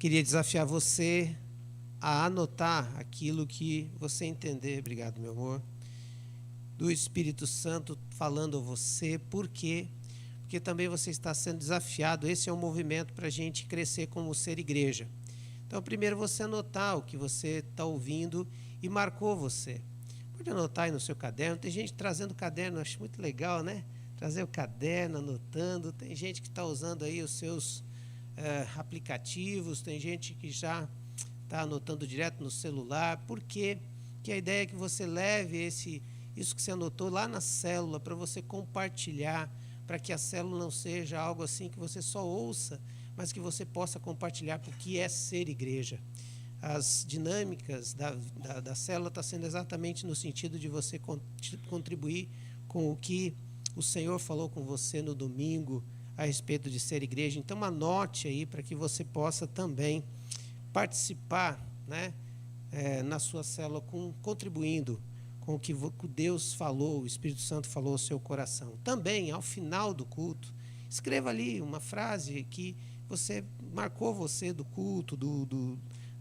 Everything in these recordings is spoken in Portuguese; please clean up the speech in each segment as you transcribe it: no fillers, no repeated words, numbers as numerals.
Queria desafiar você a anotar aquilo que você entender, obrigado, meu amor, do Espírito Santo falando a você. Por quê? Porque também você está sendo desafiado. Esse é um movimento para a gente crescer como ser igreja. Então, primeiro você anotar o que você está ouvindo e marcou você. Pode anotar aí no seu caderno. Tem gente trazendo caderno, acho muito legal, né? Trazer o caderno, anotando. Tem gente que está usando aí os seus aplicativos, tem gente que já está anotando direto no celular. Por quê? Porque a ideia é que você leve isso que você anotou lá na célula para você compartilhar, para que a célula não seja algo assim que você só ouça, mas que você possa compartilhar o que é ser igreja. As dinâmicas da célula estão sendo exatamente no sentido de você contribuir com o que o Senhor falou com você no domingo a respeito de ser igreja. Então anote aí para que você possa também participar, né, na sua célula, contribuindo com o que Deus falou, o Espírito Santo falou ao seu coração. Também, ao final do culto, escreva ali uma frase que você marcou você do culto,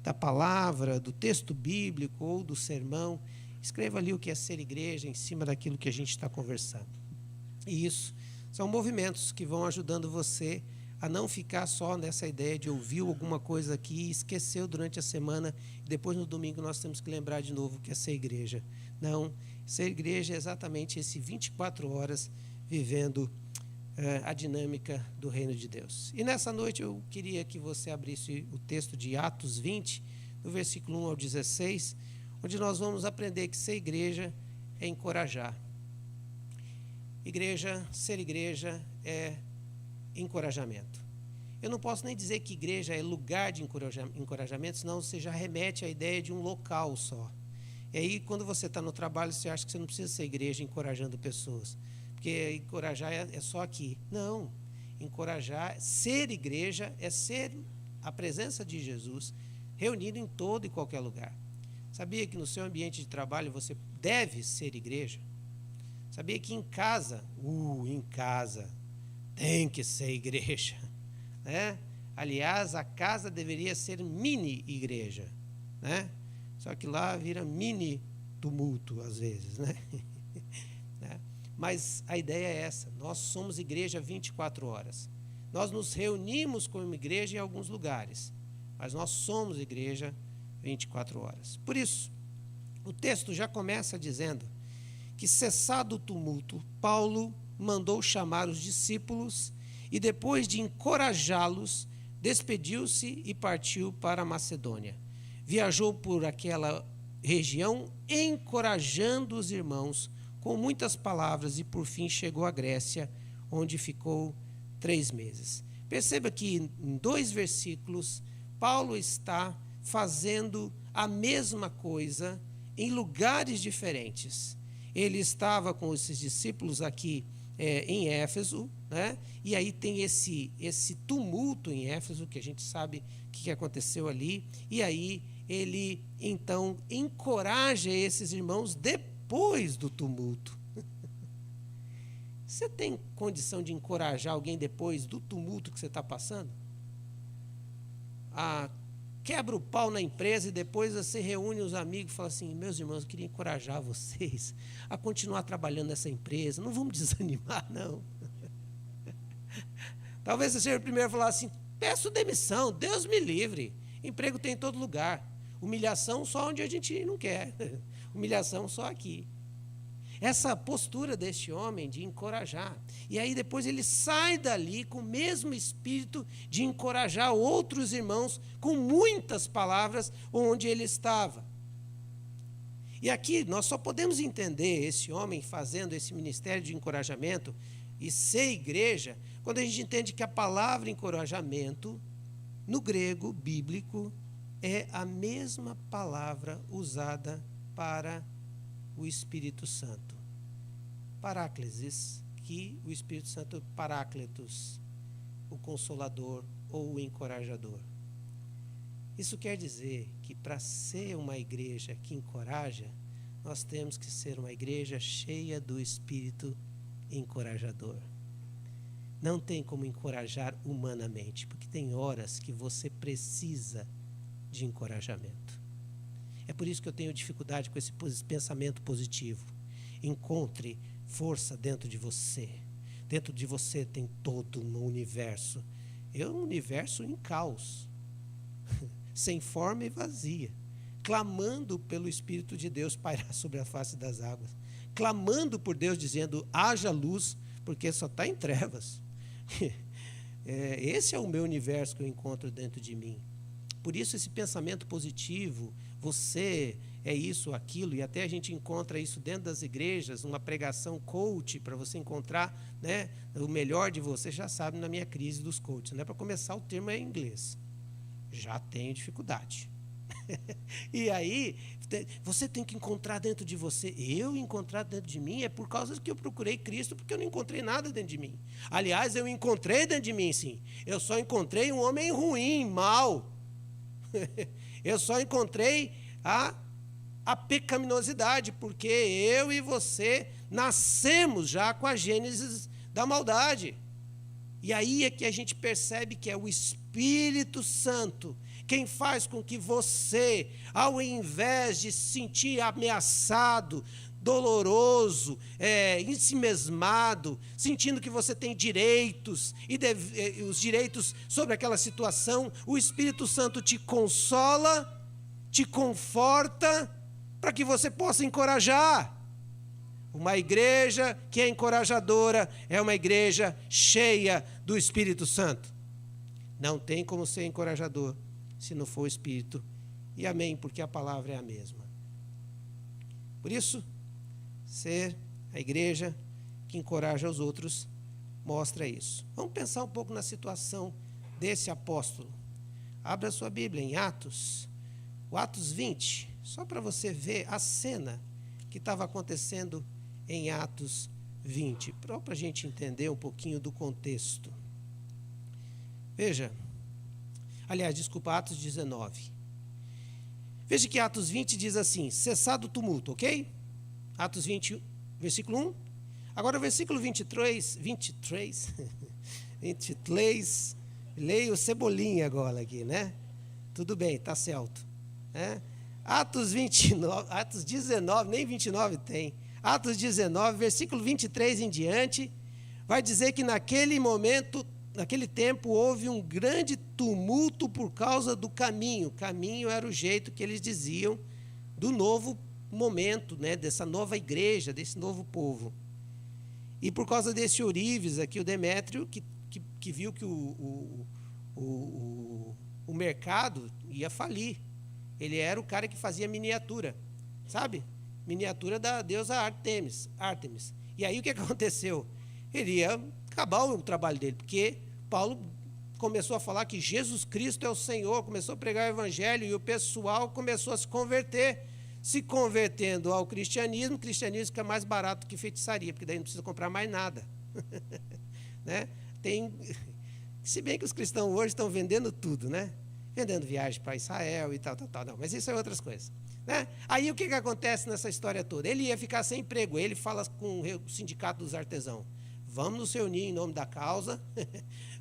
da palavra, do texto bíblico ou do sermão. Escreva ali o que é ser igreja em cima daquilo que a gente está conversando. E isso são movimentos que vão ajudando você a não ficar só nessa ideia de ouvir alguma coisa aqui e esqueceu durante a semana e depois no domingo nós temos que lembrar de novo que é ser igreja. Não, ser igreja é exatamente esse 24 horas vivendo a dinâmica do reino de Deus. E nessa noite eu queria que você abrisse o texto de Atos 20, do versículo 1 ao 16, onde nós vamos aprender que ser igreja é encorajar. Ser igreja é encorajamento. Eu não posso nem dizer que igreja é lugar de encorajamento, senão você já remete à ideia de um local só. E aí, quando você está no trabalho, você acha que você não precisa ser igreja encorajando pessoas, porque encorajar é só aqui. Não, encorajar, ser igreja é ser a presença de Jesus reunido em todo e qualquer lugar. Sabia que no seu ambiente de trabalho você deve ser igreja? Sabia que em casa tem que ser igreja, né? Aliás, a casa deveria ser mini igreja, né? Só que lá vira mini tumulto às vezes, né? Mas a ideia é essa, nós somos igreja 24 horas. Nós nos reunimos como igreja em alguns lugares, mas nós somos igreja 24 horas. Por isso, o texto já começa dizendo que, cessado o tumulto, Paulo mandou chamar os discípulos e, depois de encorajá-los, despediu-se e partiu para a Macedônia. Viajou por aquela região, encorajando os irmãos com muitas palavras e, por fim, chegou à Grécia, onde ficou 3 meses. Perceba que, em 2 versículos, Paulo está fazendo a mesma coisa em lugares diferentes. Ele estava com esses discípulos aqui em Éfeso, né? E aí tem esse tumulto em Éfeso, que a gente sabe o que aconteceu ali, e aí ele então encoraja esses irmãos depois do tumulto. Você tem condição de encorajar alguém depois do tumulto que você está passando? Quebra o pau na empresa e depois você reúne os amigos e fala assim: meus irmãos, eu queria encorajar vocês a continuar trabalhando nessa empresa, não vamos desanimar, não. Talvez você seja o primeiro a falar assim: peço demissão, Deus me livre, emprego tem em todo lugar, humilhação só onde a gente não quer, humilhação só aqui. Essa postura deste homem de encorajar. E aí depois ele sai dali com o mesmo espírito de encorajar outros irmãos com muitas palavras onde ele estava. E aqui nós só podemos entender esse homem fazendo esse ministério de encorajamento e ser igreja quando a gente entende que a palavra encorajamento, no grego bíblico, é a mesma palavra usada para o Espírito Santo. Paráclesis, que o Espírito Santo, parácletos, o consolador ou o encorajador. Isso quer dizer que para ser uma igreja que encoraja, nós temos que ser uma igreja cheia do Espírito encorajador. Não tem como encorajar humanamente, porque tem horas que você precisa de encorajamento. É por isso que eu tenho dificuldade com esse pensamento positivo. Encontre força dentro de você. Dentro de você tem todo um universo. É um universo em caos, sem forma e vazia, clamando pelo Espírito de Deus pairar sobre a face das águas, clamando por Deus, dizendo, haja luz, porque só está em trevas. Esse é o meu universo que eu encontro dentro de mim. Por isso esse pensamento positivo, você é isso, aquilo, e até a gente encontra isso dentro das igrejas, uma pregação coach, para você encontrar, né, o melhor de você. Já sabe, na minha crise dos coaches, né? Para começar, o termo é em inglês. Já tenho dificuldade. E aí, você tem que encontrar dentro de você. Eu encontrar dentro de mim é por causa que eu procurei Cristo, porque eu não encontrei nada dentro de mim. Aliás, eu encontrei dentro de mim, sim. Eu só encontrei um homem ruim, mau. Eu só encontrei a pecaminosidade, porque eu e você nascemos já com a gênese da maldade. E aí é que a gente percebe que é o Espírito Santo quem faz com que você, ao invés de se sentir ameaçado, doloroso, ensimesmado, sentindo que você tem direitos, e os direitos sobre aquela situação, o Espírito Santo te consola, te conforta, para que você possa encorajar. Uma igreja que é encorajadora é uma igreja cheia do Espírito Santo. Não tem como ser encorajador se não for o Espírito. E amém, porque a palavra é a mesma. Por isso, ser a igreja que encoraja os outros mostra isso. Vamos pensar um pouco na situação desse apóstolo. Abra sua Bíblia em Atos, o Atos 20, só para você ver a cena que estava acontecendo em Atos 20, para a gente entender um pouquinho do contexto. Veja, aliás, desculpa, Atos 19. Veja que Atos 20 diz assim, cessado o tumulto, ok? Atos 20, versículo 1. Agora o versículo 23, leio Cebolinha agora aqui, né? Tudo bem, está certo. Atos 29, Atos 19, nem 29 tem. Atos 19, versículo 23 em diante, vai dizer que naquele momento, naquele tempo, houve um grande tumulto por causa do caminho. Caminho era o jeito que eles diziam do novo momento, né, dessa nova igreja, desse novo povo. E por causa desse Ourives aqui, o Demétrio, que viu que o mercado ia falir. Ele era o cara que fazia miniatura, sabe? Miniatura da deusa Ártemis. E aí o que aconteceu? Ele ia acabar o trabalho dele, porque Paulo começou a falar que Jesus Cristo é o Senhor, começou a pregar o evangelho e o pessoal começou a se converter. Se convertendo ao cristianismo, o cristianismo fica mais barato que feitiçaria, porque daí não precisa comprar mais nada. Né? Se bem que os cristãos hoje estão vendendo tudo, né? Vendendo viagem para Israel e tal. Não, mas isso é outras coisas. Né? Aí o que acontece nessa história toda? Ele ia ficar sem emprego, ele fala com o sindicato dos artesãos, vamos nos reunir em nome da causa,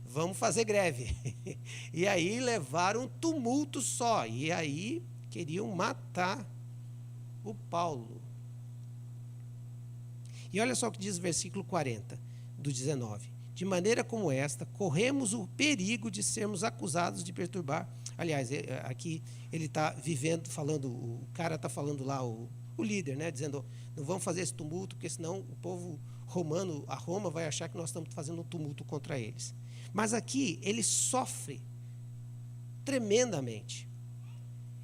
vamos fazer greve. E aí levaram um tumulto só, e aí queriam matar o Paulo. E olha só o que diz o versículo 40, do 19. De maneira como esta, corremos o perigo de sermos acusados de perturbar. Aliás, aqui ele está vivendo, falando, o cara está falando lá, o líder, né, dizendo, não vamos fazer esse tumulto, porque senão o povo romano, a Roma, vai achar que nós estamos fazendo um tumulto contra eles. Mas aqui ele sofre tremendamente.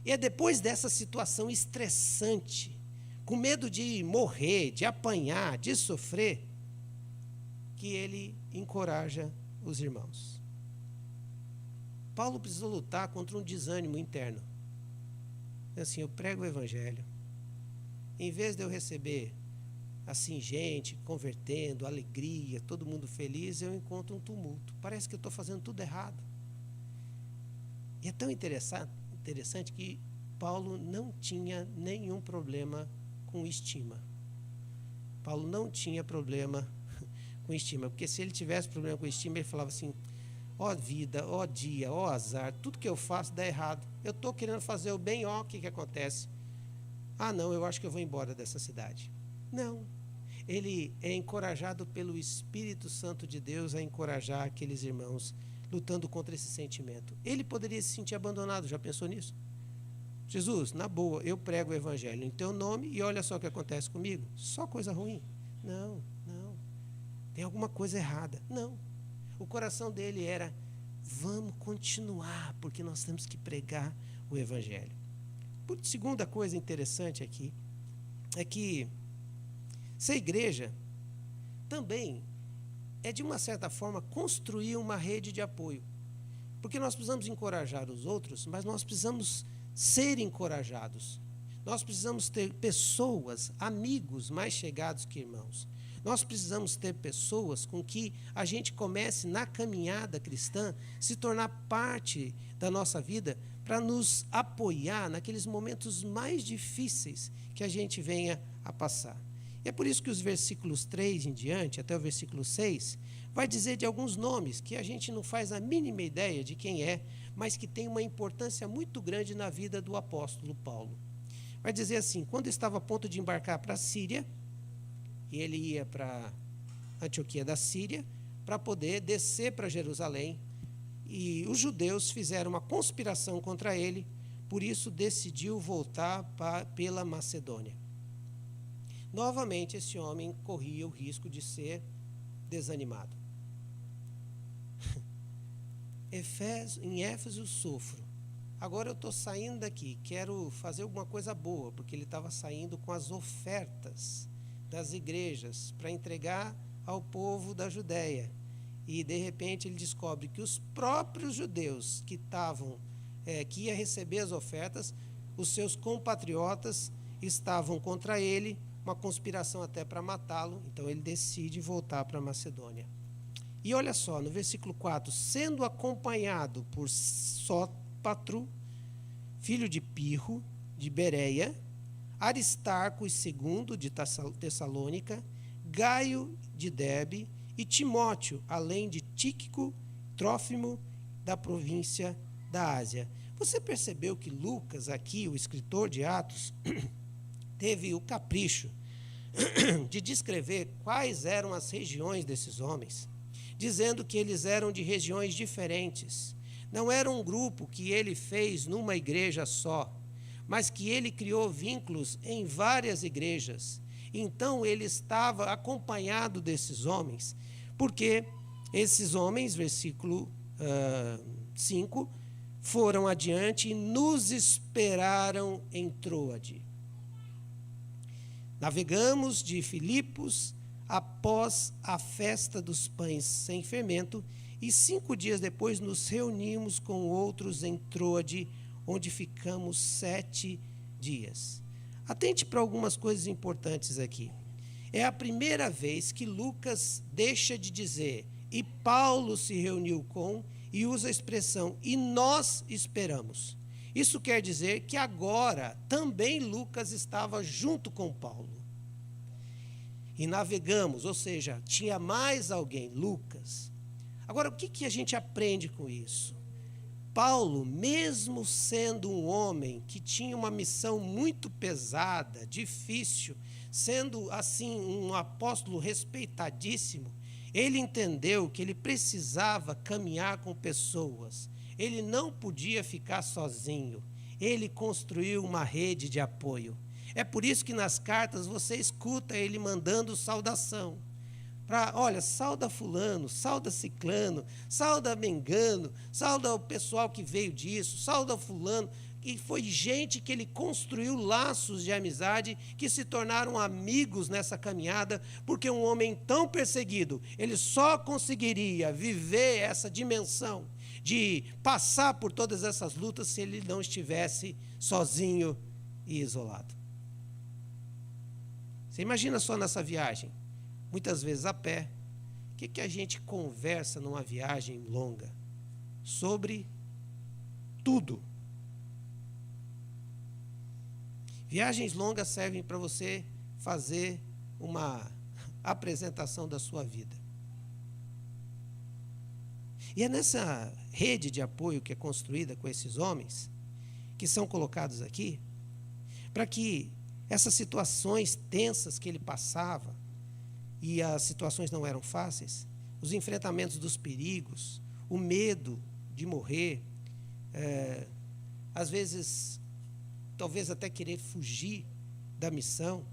E é depois dessa situação estressante, com medo de morrer, de apanhar, de sofrer, que ele encoraja os irmãos. Paulo precisou lutar contra um desânimo interno. Assim, eu prego o evangelho. Em vez de eu receber assim gente convertendo, alegria, todo mundo feliz, eu encontro um tumulto. Parece que eu estou fazendo tudo errado. E é tão interessante que Paulo não tinha nenhum problema com estima. Paulo não tinha problema com estima, porque se ele tivesse problema com estima, ele falava assim: ó vida, ó dia, ó azar, tudo que eu faço dá errado. Eu estou querendo fazer o bem, ó, o que acontece? Ah, não, eu acho que eu vou embora dessa cidade. Não. Ele é encorajado pelo Espírito Santo de Deus a encorajar aqueles irmãos lutando contra esse sentimento. Ele poderia se sentir abandonado, já pensou nisso? Jesus, na boa, eu prego o evangelho em teu nome e olha só o que acontece comigo. Só coisa ruim. Não. Tem alguma coisa errada. Não. O coração dele era: vamos continuar, porque nós temos que pregar o evangelho. Segunda coisa interessante aqui é que ser igreja também é, de uma certa forma, construir uma rede de apoio. Porque nós precisamos encorajar os outros, mas nós precisamos ser encorajados. Nós precisamos ter pessoas, amigos mais chegados que irmãos. Nós precisamos ter pessoas com que a gente comece, na caminhada cristã, se tornar parte da nossa vida para nos apoiar naqueles momentos mais difíceis que a gente venha a passar. E é por isso que os versículos 3 em diante, até o versículo 6, vai dizer de alguns nomes que a gente não faz a mínima ideia de quem é, mas que tem uma importância muito grande na vida do apóstolo Paulo. Vai dizer assim: quando estava a ponto de embarcar para a Síria, e ele ia para Antioquia da Síria, para poder descer para Jerusalém, e os judeus fizeram uma conspiração contra ele, por isso decidiu voltar pela Macedônia. Novamente, esse homem corria o risco de ser desanimado. Em Éfeso sofro. Agora eu estou saindo daqui, quero fazer alguma coisa boa, porque ele estava saindo com as ofertas das igrejas para entregar ao povo da Judéia. E, de repente, ele descobre que os próprios judeus que ia receber as ofertas, os seus compatriotas estavam contra ele, uma conspiração até para matá-lo. Então, ele decide voltar para a Macedônia. E olha só, no versículo 4, sendo acompanhado por Sópatro, filho de Pirro, de Bereia, Aristarco II, de Tessalônica, Gaio, de Derbe, e Timóteo, além de Tíquico, Trófimo, da província da Ásia. Você percebeu que Lucas, aqui, o escritor de Atos, teve o capricho de descrever quais eram as regiões desses homens, dizendo que eles eram de regiões diferentes. Não era um grupo que ele fez numa igreja só, mas que ele criou vínculos em várias igrejas. Então, ele estava acompanhado desses homens, porque esses homens, versículo 5, foram adiante e nos esperaram em Troade. Navegamos de Filipos após a festa dos pães sem fermento, e 5 dias depois nos reunimos com outros em Troade, onde ficamos 7 dias. Atente para algumas coisas importantes aqui. É a primeira vez que Lucas deixa de dizer "e Paulo se reuniu com" e usa a expressão "e nós esperamos". Isso quer dizer que agora também Lucas estava junto com Paulo. E navegamos, ou seja, tinha mais alguém, Lucas. Agora, o que a gente aprende com isso? Paulo, mesmo sendo um homem que tinha uma missão muito pesada, difícil, sendo assim um apóstolo respeitadíssimo, ele entendeu que ele precisava caminhar com pessoas. Ele não podia ficar sozinho. Ele construiu uma rede de apoio. É por isso que nas cartas você escuta ele mandando saudação. Olha, sauda fulano, sauda ciclano, sauda mengano, sauda o pessoal que veio disso, sauda fulano. E foi gente que ele construiu laços de amizade que se tornaram amigos nessa caminhada, porque um homem tão perseguido, ele só conseguiria viver essa dimensão de passar por todas essas lutas se ele não estivesse sozinho e isolado. Você imagina só nessa viagem, muitas vezes a pé, o que a gente conversa numa viagem longa? Sobre tudo. Viagens longas servem para você fazer uma apresentação da sua vida. E é nessa rede de apoio que é construída com esses homens, que são colocados aqui, para que essas situações tensas que ele passava, e as situações não eram fáceis, os enfrentamentos dos perigos, o medo de morrer, às vezes, talvez até querer fugir da missão,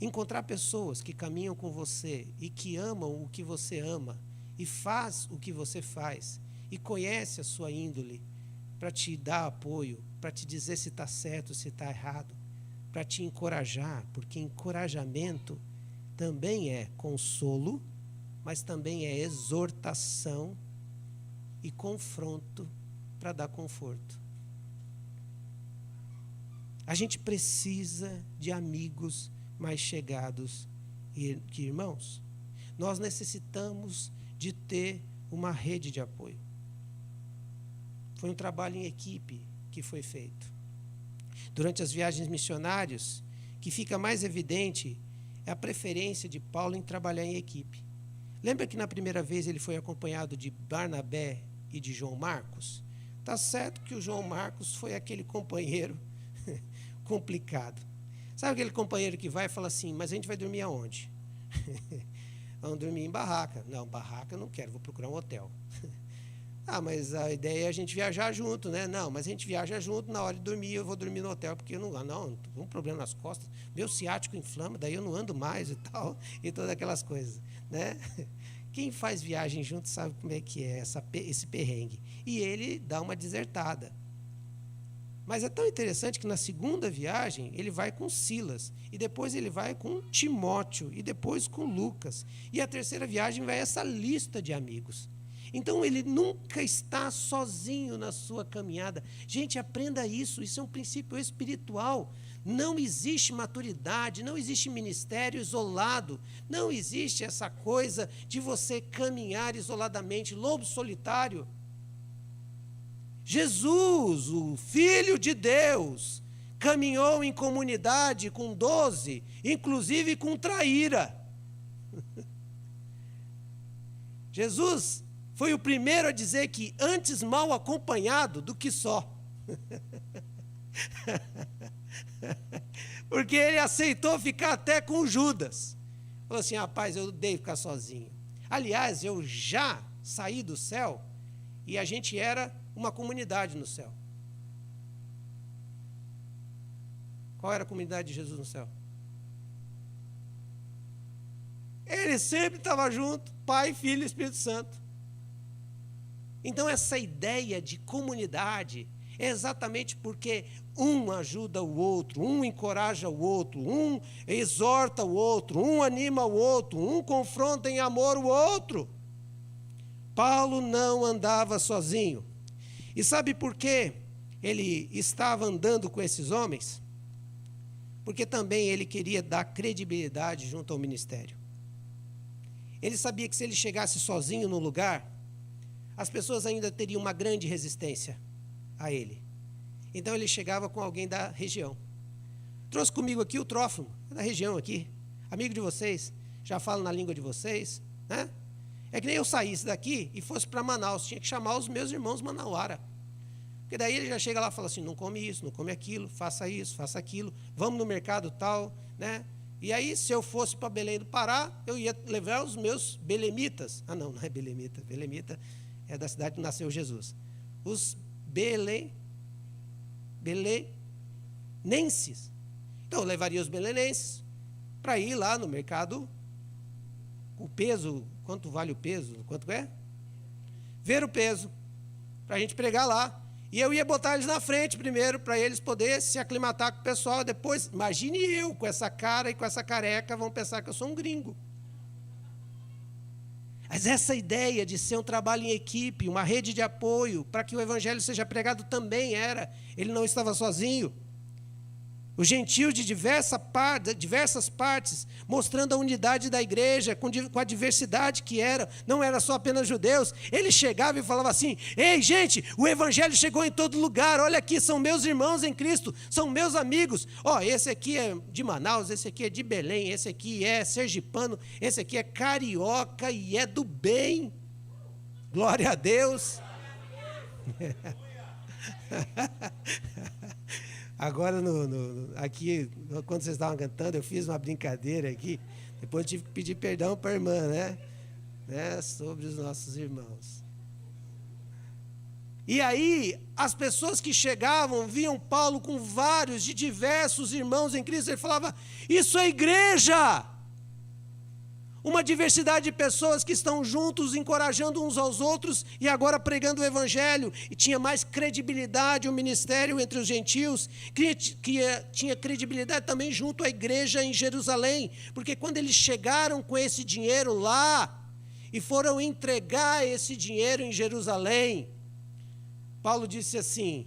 encontrar pessoas que caminham com você e que amam o que você ama e faz o que você faz e conhece a sua índole para te dar apoio, para te dizer se está certo, se está errado, para te encorajar, porque encorajamento também é consolo, mas também é exortação e confronto para dar conforto. A gente precisa de amigos mais chegados que irmãos. Nós necessitamos de ter uma rede de apoio. Foi um trabalho em equipe que foi feito. Durante as viagens missionárias, que fica mais evidente é a preferência de Paulo em trabalhar em equipe. Lembra que na primeira vez ele foi acompanhado de Barnabé e de João Marcos? Está certo que o João Marcos foi aquele companheiro complicado. Sabe aquele companheiro que vai e fala assim, mas a gente vai dormir aonde? Vamos dormir em barraca. Não, barraca eu não quero, vou procurar um hotel. Mas a ideia é a gente viajar junto, né? Não, mas a gente viaja junto, na hora de dormir eu vou dormir no hotel, porque eu não tenho um problema nas costas, meu ciático inflama, daí eu não ando mais e tal, e todas aquelas coisas, né? Quem faz viagem junto sabe como é que é esse perrengue. E ele dá uma desertada. Mas é tão interessante que na segunda viagem ele vai com Silas, e depois ele vai com Timóteo, e depois com Lucas. E a terceira viagem vai essa lista de amigos. Então ele nunca está sozinho na sua caminhada. Gente, aprenda isso, isso é um princípio espiritual. Não existe maturidade, não existe ministério isolado, não existe essa coisa de você caminhar isoladamente, lobo solitário. Jesus, o Filho de Deus, caminhou em comunidade com 12, inclusive com traíra. Jesus foi o primeiro a dizer que antes mal acompanhado do que só. Porque ele aceitou ficar até com Judas. Falou assim, rapaz, eu odeio ficar sozinho. Aliás, eu já saí do céu e a gente era uma comunidade no céu. Qual era a comunidade de Jesus no céu? Ele sempre estava junto, Pai, Filho e Espírito Santo. Então essa ideia de comunidade é exatamente porque um ajuda o outro, um encoraja o outro, um exorta o outro, um anima o outro, um confronta em amor o outro. Paulo não andava sozinho. E sabe por que ele estava andando com esses homens? Porque também ele queria dar credibilidade junto ao ministério. Ele sabia que se ele chegasse sozinho no lugar, as pessoas ainda teriam uma grande resistência a ele. Então ele chegava com alguém da região. Trouxe comigo aqui o Trófimo, da região aqui, amigo de vocês, já falo na língua de vocês, né? É que nem eu saísse daqui e fosse para Manaus, tinha que chamar os meus irmãos manauara. Porque daí ele já chega lá e fala assim, não come isso, não come aquilo, faça isso, faça aquilo, vamos no mercado tal, né? E aí, se eu fosse para Belém do Pará, eu ia levar os meus belemitas. Não é belemita, belemita é da cidade que nasceu Jesus. Os belenenses. Então, eu levaria os belenenses para ir lá no mercado, o peso, quanto vale o peso, quanto é? Ver o peso, para a gente pregar lá. E eu ia botar eles na frente primeiro, para eles poderem se aclimatar com o pessoal. Depois, imagine eu, com essa cara e com essa careca, vão pensar que eu sou um gringo. Mas essa ideia de ser um trabalho em equipe, uma rede de apoio, para que o evangelho seja pregado também era. Ele não estava sozinho. Os gentios de diversas partes, mostrando a unidade da igreja, com a diversidade que era, não era só apenas judeus. Ele chegava e falava assim, ei gente, o evangelho chegou em todo lugar, olha aqui, são meus irmãos em Cristo, são meus amigos. Esse aqui é de Manaus, esse aqui é de Belém, esse aqui é sergipano, esse aqui é carioca e é do bem. Glória a Deus. Agora, aqui, quando vocês estavam cantando, eu fiz uma brincadeira aqui. Depois eu tive que pedir perdão para a irmã, né? Sobre os nossos irmãos. E aí, as pessoas que chegavam, viam Paulo com vários, de diversos irmãos em Cristo, ele falava, isso é igreja! Uma diversidade de pessoas que estão juntos, encorajando uns aos outros e agora pregando o evangelho. E tinha mais credibilidade o ministério entre os gentios, que tinha credibilidade também junto à igreja em Jerusalém. Porque quando eles chegaram com esse dinheiro lá e foram entregar esse dinheiro em Jerusalém, Paulo disse assim,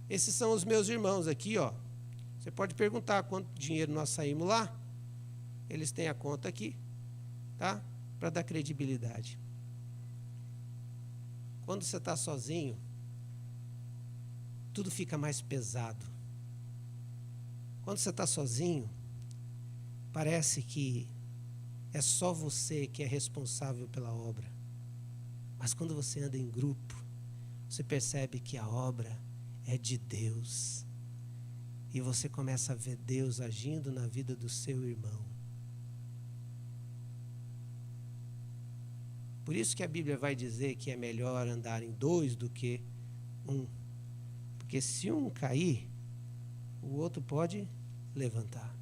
esses são os meus irmãos aqui, ó. Você pode perguntar quanto dinheiro nós saímos lá. Eles têm a conta aqui. Tá? Para dar credibilidade. Quando você está sozinho, tudo fica mais pesado. Quando você está sozinho, parece que é só você que é responsável pela obra. Mas quando você anda em grupo, você percebe que a obra é de Deus. E você começa a ver Deus agindo na vida do seu irmão. Por isso que a Bíblia vai dizer que é melhor andar em dois do que um. Porque se um cair, o outro pode levantar.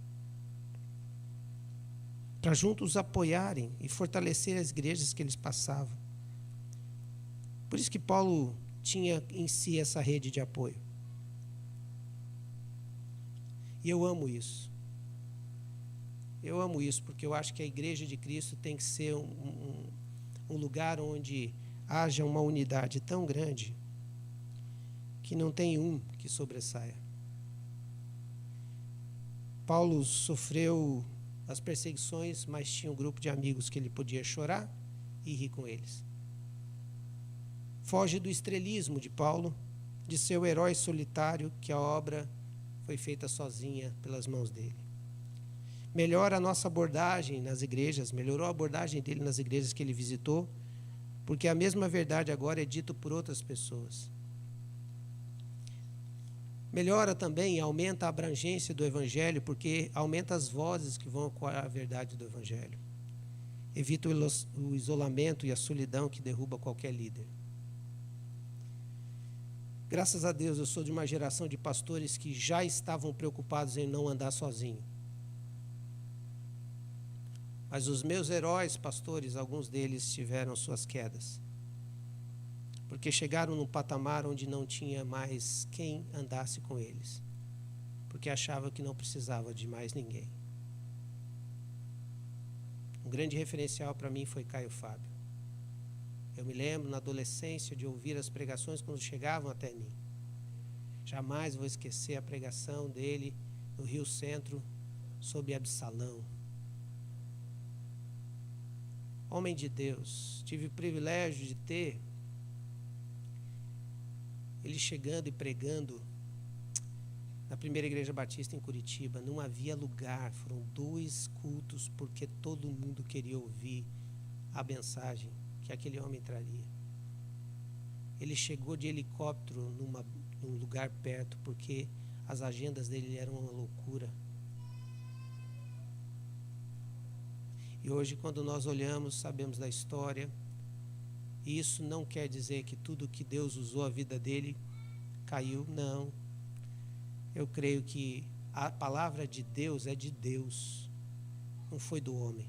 Para juntos apoiarem e fortalecer as igrejas que eles passavam. Por isso que Paulo tinha em si essa rede de apoio. E eu amo isso. Eu amo isso porque eu acho que a igreja de Cristo tem que ser um lugar onde haja uma unidade tão grande que não tem um que sobressaia. Paulo sofreu as perseguições, mas tinha um grupo de amigos que ele podia chorar e rir com eles. Foge do estrelismo de Paulo, de ser o herói solitário, que a obra foi feita sozinha pelas mãos dele. Melhora a nossa abordagem nas igrejas, melhorou a abordagem dele nas igrejas que ele visitou, porque a mesma verdade agora é dita por outras pessoas. Melhora também e aumenta a abrangência do evangelho, porque aumenta as vozes que vão ecoar a verdade do evangelho. Evita o isolamento e a solidão que derruba qualquer líder. Graças a Deus, eu sou de uma geração de pastores que já estavam preocupados em não andar sozinho. Mas os meus heróis pastores, alguns deles tiveram suas quedas. Porque chegaram num patamar onde não tinha mais quem andasse com eles. Porque achavam que não precisava de mais ninguém. Um grande referencial para mim foi Caio Fábio. Eu me lembro na adolescência de ouvir as pregações quando chegavam até mim. Jamais vou esquecer a pregação dele no Rio Centro sobre Absalão. Homem de Deus, tive o privilégio de ter ele chegando e pregando na primeira igreja batista em Curitiba. Não havia lugar, foram 2 cultos, porque todo mundo queria ouvir a mensagem que aquele homem traria. Ele chegou de helicóptero num lugar perto, porque as agendas dele eram uma loucura. E hoje, quando nós olhamos, sabemos da história, e isso não quer dizer que tudo que Deus usou a vida dele caiu, não. Eu creio que a palavra de Deus é de Deus, não foi do homem.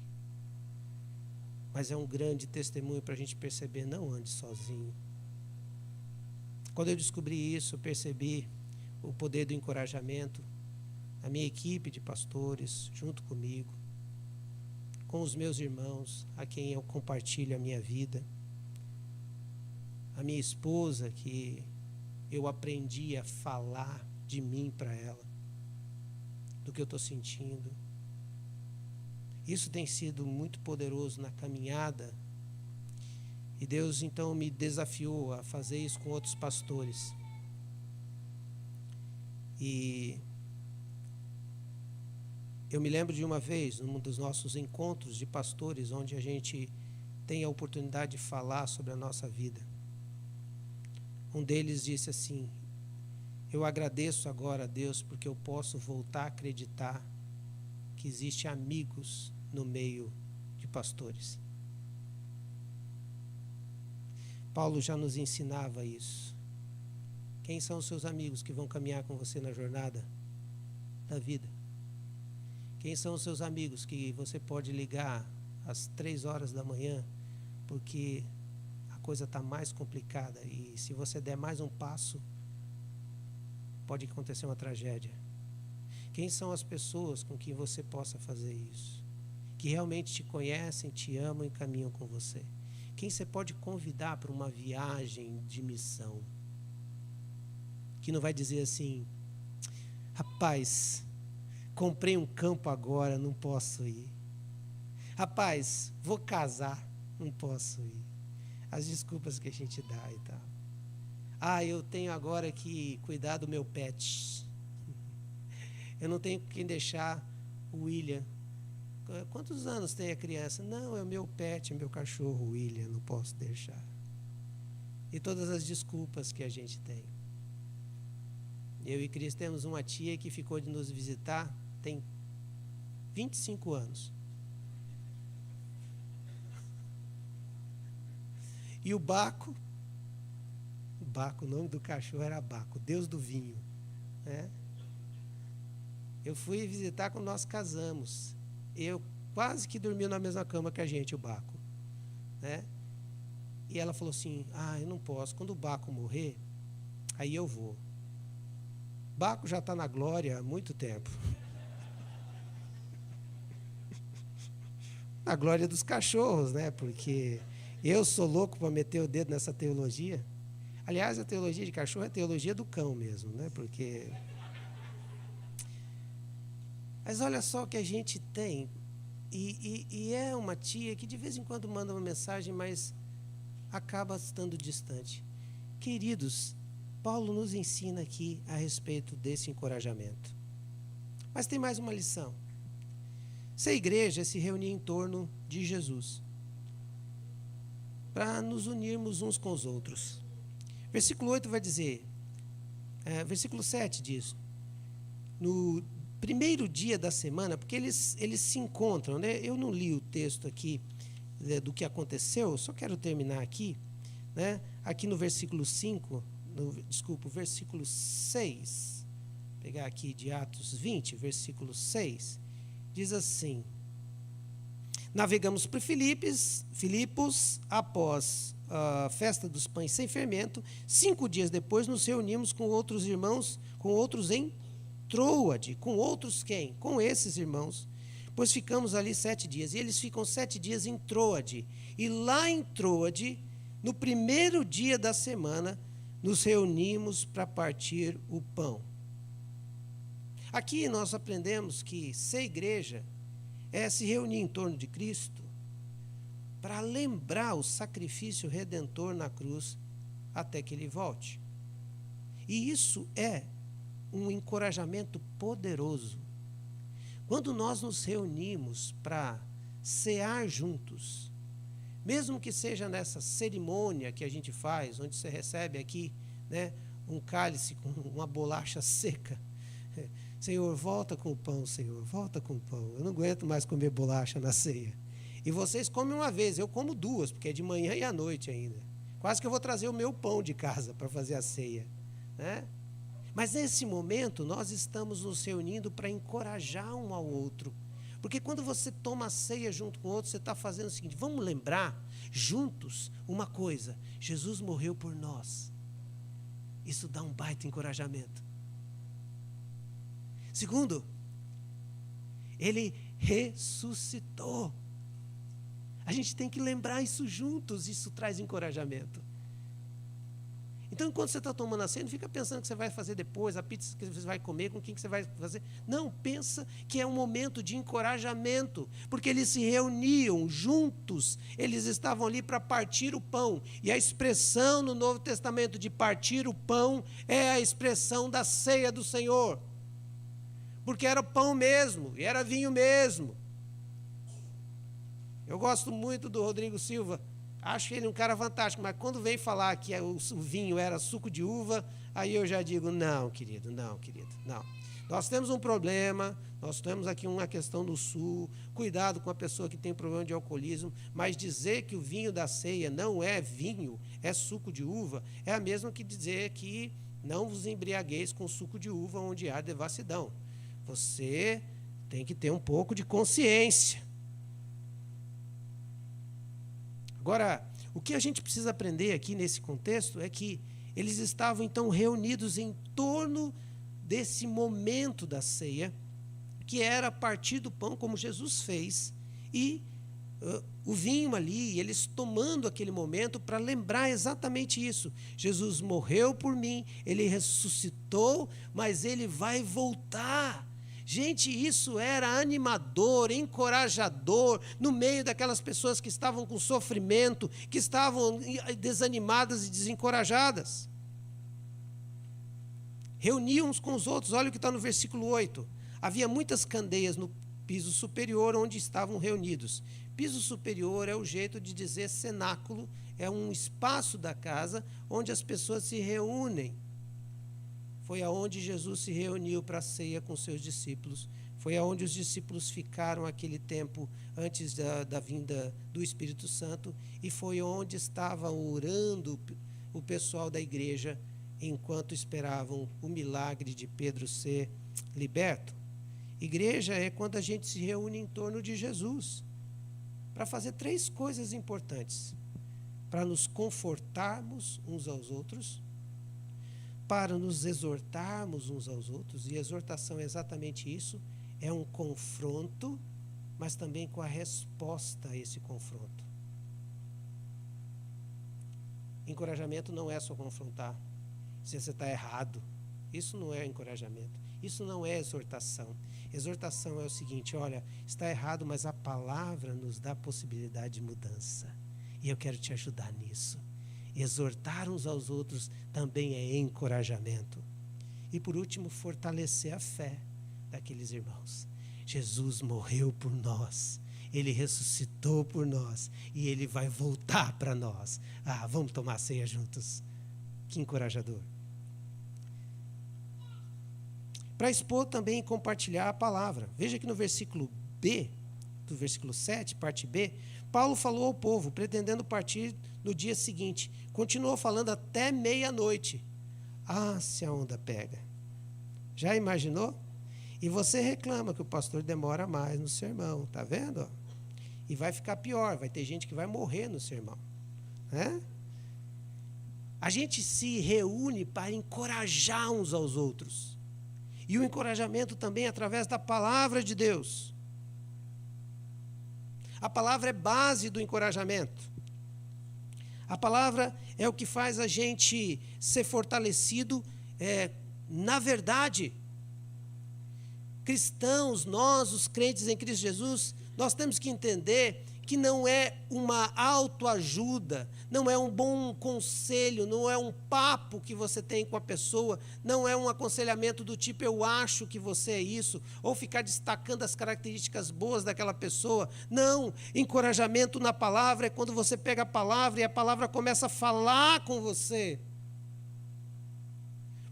Mas é um grande testemunho para a gente perceber, não ande sozinho. Quando eu descobri isso, eu percebi o poder do encorajamento, a minha equipe de pastores, junto comigo, com os meus irmãos, a quem eu compartilho a minha vida, a minha esposa, que eu aprendi a falar de mim para ela, do que eu estou sentindo. Isso tem sido muito poderoso na caminhada, e Deus então me desafiou a fazer isso com outros pastores. E eu me lembro de uma vez, num dos nossos encontros de pastores, onde a gente tem a oportunidade de falar sobre a nossa vida. Um deles disse assim: eu agradeço agora a Deus porque eu posso voltar a acreditar que existe amigos no meio de pastores. Paulo já nos ensinava isso. Quem são os seus amigos que vão caminhar com você na jornada da vida? Quem são os seus amigos que você pode ligar às 3 horas da manhã, porque a coisa está mais complicada e se você der mais um passo, pode acontecer uma tragédia? Quem são as pessoas com quem você possa fazer isso? Que realmente te conhecem, te amam e caminham com você? Quem você pode convidar para uma viagem de missão? Que não vai dizer assim: rapaz, comprei um campo agora, não posso ir. Rapaz, vou casar, não posso ir. As desculpas que a gente dá e tal. Ah, eu tenho agora que cuidar do meu pet. Eu não tenho quem deixar o William. Quantos anos tem a criança? Não, é o meu pet, é meu cachorro, William, não posso deixar. E todas as desculpas que a gente tem. Eu e Cris temos uma tia que ficou de nos visitar, tem 25 anos. E o Baco, o nome do cachorro era Baco, Deus do vinho, né? Eu fui visitar quando nós casamos. Eu quase que dormi na mesma cama que a gente, o Baco, né? E ela falou assim: eu não posso, quando o Baco morrer, aí eu vou. Baco já está na glória há muito tempo. Na glória dos cachorros, né? Porque eu sou louco para meter o dedo nessa teologia. Aliás, a teologia de cachorro é a teologia do cão mesmo, né? Porque... Mas olha só o que a gente tem. E é uma tia que de vez em quando manda uma mensagem, mas acaba estando distante. Queridos, Paulo nos ensina aqui a respeito desse encorajamento. Mas tem mais uma lição. Ser igreja é se reunir em torno de Jesus, para nos unirmos uns com os outros. Versículo 8 vai dizer, versículo 7 diz, no primeiro dia da semana, porque eles se encontram, né? Eu não li o texto aqui do que aconteceu, só quero terminar aqui, né? Aqui no versículo 5, versículo 6, vou pegar aqui de Atos 20, versículo 6, diz assim: navegamos para Filipos, após a festa dos pães sem fermento, 5 dias depois nos reunimos com outros irmãos, com outros em Troade. Com outros quem? Com esses irmãos. Pois ficamos ali 7 dias. E eles ficam 7 dias em Troade. E lá em Troade, no primeiro dia da semana, nos reunimos para partir o pão. Aqui nós aprendemos que ser igreja é se reunir em torno de Cristo para lembrar o sacrifício redentor na cruz até que Ele volte. E isso é um encorajamento poderoso. Quando nós nos reunimos para cear juntos, mesmo que seja nessa cerimônia que a gente faz, onde você recebe aqui, né, um cálice com uma bolacha seca. Senhor, volta com o pão, Senhor, volta com o pão. Eu não aguento mais comer bolacha na ceia. E vocês comem uma vez, eu como 2, porque é de manhã e à noite ainda. Quase que eu vou trazer o meu pão de casa para fazer a ceia, né? Mas nesse momento nós estamos nos reunindo para encorajar um ao outro. Porque quando você toma a ceia junto com o outro, você está fazendo o seguinte: vamos lembrar juntos uma coisa: Jesus morreu por nós. Isso dá um baita encorajamento. Segundo, Ele ressuscitou. A gente tem que lembrar isso juntos, isso traz encorajamento. Então, enquanto você está tomando a ceia, não fica pensando que você vai fazer depois, a pizza que você vai comer, com quem que você vai fazer. Não, pensa que é um momento de encorajamento, porque eles se reuniam juntos, eles estavam ali para partir o pão. E a expressão no Novo Testamento de partir o pão é a expressão da ceia do Senhor. Porque era pão mesmo, e era vinho mesmo. Eu gosto muito do Rodrigo Silva, acho ele um cara fantástico, mas quando vem falar que o vinho era suco de uva, aí eu já digo, não, querido, não. Nós temos um problema, nós temos aqui uma questão do sul, cuidado com a pessoa que tem problema de alcoolismo, mas dizer que o vinho da ceia não é vinho, é suco de uva, é a mesma que dizer que não vos embriagueis com suco de uva onde há devassidão. Você tem que ter um pouco de consciência. Agora, o que a gente precisa aprender aqui nesse contexto é que eles estavam então reunidos em torno desse momento da ceia, que era partir do pão, como Jesus fez, e o vinho ali, eles tomando aquele momento para lembrar exatamente isso. Jesus morreu por mim, ele ressuscitou, mas ele vai voltar. Gente, isso era animador, encorajador, no meio daquelas pessoas que estavam com sofrimento, que estavam desanimadas e desencorajadas. Reuniam uns com os outros, olha o que está no versículo 8. Havia muitas candeias no piso superior onde estavam reunidos. Piso superior é o jeito de dizer cenáculo, é um espaço da casa onde as pessoas se reúnem. Foi aonde Jesus se reuniu para a ceia com seus discípulos. Foi aonde os discípulos ficaram aquele tempo antes da vinda do Espírito Santo. E foi onde estava orando o pessoal da igreja enquanto esperavam o milagre de Pedro ser liberto. Igreja é quando a gente se reúne em torno de Jesus para fazer 3 coisas importantes: para nos confortarmos uns aos outros, para nos exortarmos uns aos outros, e exortação é exatamente isso, é um confronto, mas também com a resposta a esse confronto. Encorajamento não é só confrontar, se você está errado, isso não é encorajamento, isso não é exortação. Exortação é o seguinte: olha, está errado, mas a palavra nos dá a possibilidade de mudança, e eu quero te ajudar nisso. Exortar uns aos outros também é encorajamento. E por último, fortalecer a fé daqueles irmãos. Jesus morreu por nós, ele ressuscitou por nós e ele vai voltar para nós. Vamos tomar ceia juntos. Que encorajador. Para expor também e compartilhar a palavra. Veja que no versículo B, do versículo 7, parte B, Paulo falou ao povo, pretendendo partir no dia seguinte. Continuou falando até meia-noite. Se a onda pega. Já imaginou? E você reclama que o pastor demora mais no sermão, tá vendo? E vai ficar pior, vai ter gente que vai morrer no sermão, né? A gente se reúne para encorajar uns aos outros. E o encorajamento também através da palavra de Deus. A palavra é base do encorajamento. A palavra é o que faz a gente ser fortalecido na verdade. Cristãos, nós, os crentes em Cristo Jesus, nós temos que entender que não é uma autoajuda, não é um bom conselho, não é um papo que você tem com a pessoa, não é um aconselhamento do tipo eu acho que você é isso, ou ficar destacando as características boas daquela pessoa. Não, encorajamento na palavra é quando você pega a palavra e a palavra começa a falar com você.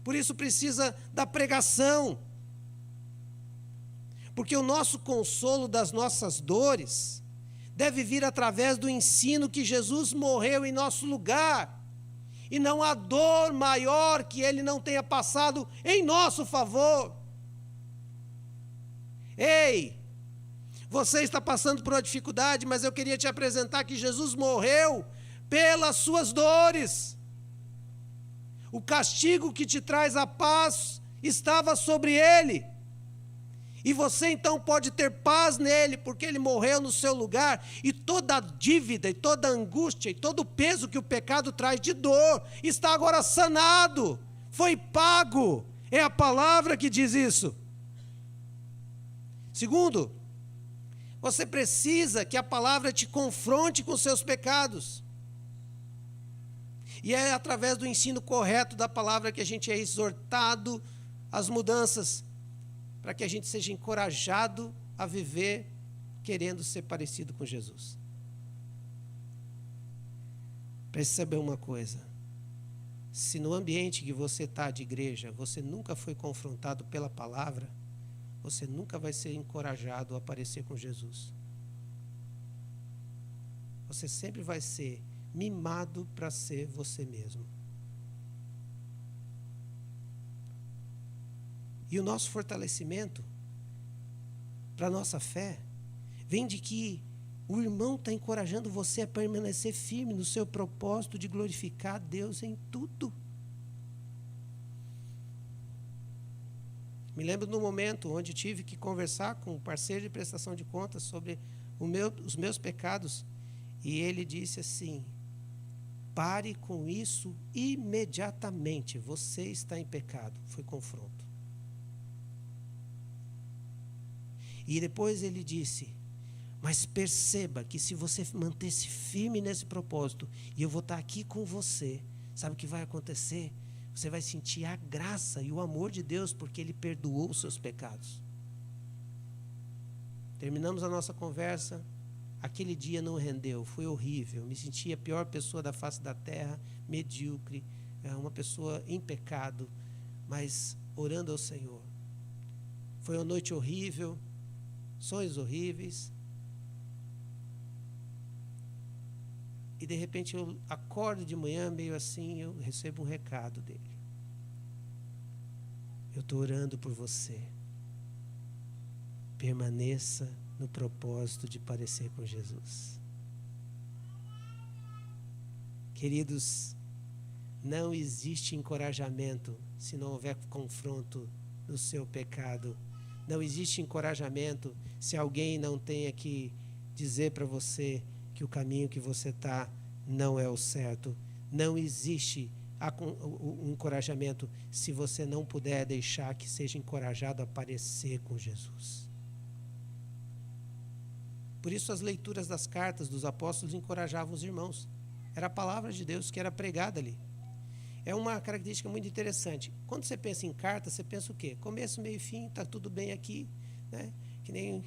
Por isso precisa da pregação. Porque o nosso consolo das nossas dores deve vir através do ensino que Jesus morreu em nosso lugar. E não há dor maior que ele não tenha passado em nosso favor. Ei, você está passando por uma dificuldade, mas eu queria te apresentar que Jesus morreu pelas suas dores. O castigo que te traz a paz estava sobre ele. E você então pode ter paz nele, porque ele morreu no seu lugar, e toda a dívida, e toda a angústia, e todo o peso que o pecado traz de dor, está agora sanado, foi pago, é a palavra que diz isso. Segundo, você precisa que a palavra te confronte com seus pecados, e é através do ensino correto da palavra que a gente é exortado às mudanças, para que a gente seja encorajado a viver querendo ser parecido com Jesus. Preste saber uma coisa. Se no ambiente que você está de igreja, você nunca foi confrontado pela palavra, você nunca vai ser encorajado a aparecer com Jesus. Você sempre vai ser mimado para ser você mesmo. E o nosso fortalecimento para a nossa fé vem de que o irmão está encorajando você a permanecer firme no seu propósito de glorificar a Deus em tudo. Me lembro de um momento onde tive que conversar com um parceiro de prestação de contas sobre os meus pecados. E ele disse assim: pare com isso imediatamente, você está em pecado. Foi confronto. E depois ele disse: mas perceba que se você manter-se firme nesse propósito, e eu vou estar aqui com você, sabe o que vai acontecer? Você vai sentir a graça e o amor de Deus, porque Ele perdoou os seus pecados. Terminamos a nossa conversa. Aquele dia não rendeu, foi horrível. Me senti a pior pessoa da face da terra, medíocre, uma pessoa em pecado, mas orando ao Senhor. Foi uma noite horrível, sonhos horríveis. E de repente eu acordo de manhã meio assim, eu recebo um recado dele. Eu estou orando por você. Permaneça no propósito de parecer com Jesus. Queridos, não existe encorajamento se não houver confronto no seu pecado. Não existe encorajamento se alguém não tenha que dizer para você que o caminho que você está não é o certo. Não existe o encorajamento se você não puder deixar que seja encorajado a parecer com Jesus. Por isso as leituras das cartas dos apóstolos encorajavam os irmãos. Era a palavra de Deus que era pregada ali. É uma característica muito interessante. Quando você pensa em carta, você pensa o quê? Começo, meio e fim, está tudo bem aqui, né? Que nem...